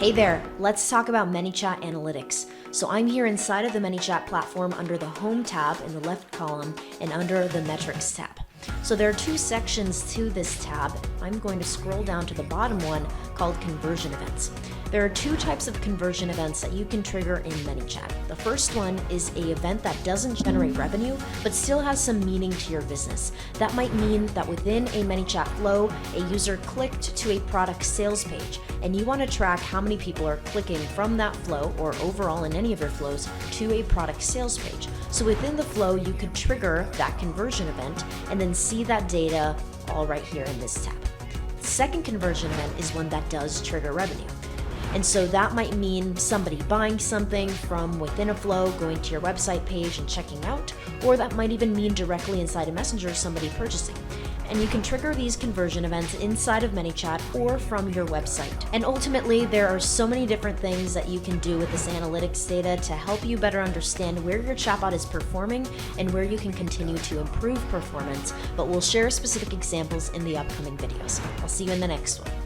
Hey there, let's talk about Manychat analytics. So I'm here inside of the Manychat platform under the Home tab in the left column and under the Metrics tab. So there are two sections to this tab. I'm going to scroll down to the bottom one called Conversion Events. There are two types of conversion events that you can trigger in Manychat. The first one is an event that doesn't generate revenue, but still has some meaning to your business. That might mean that within a Manychat flow, a user clicked to a product sales page, and you want to track how many people are clicking from that flow or overall in any of your flows to a product sales page. So within the flow, you could trigger that conversion event and then see that data all right here in this tab. The second conversion event is one that does trigger revenue. And so that might mean somebody buying something from within a flow, going to your website page and checking out, or that might even mean directly inside a messenger somebody purchasing. And you can trigger these conversion events inside of Manychat or from your website. And ultimately, there are so many different things that you can do with this analytics data to help you better understand where your chatbot is performing and where you can continue to improve performance, but we'll share specific examples in the upcoming videos. I'll see you in the next one.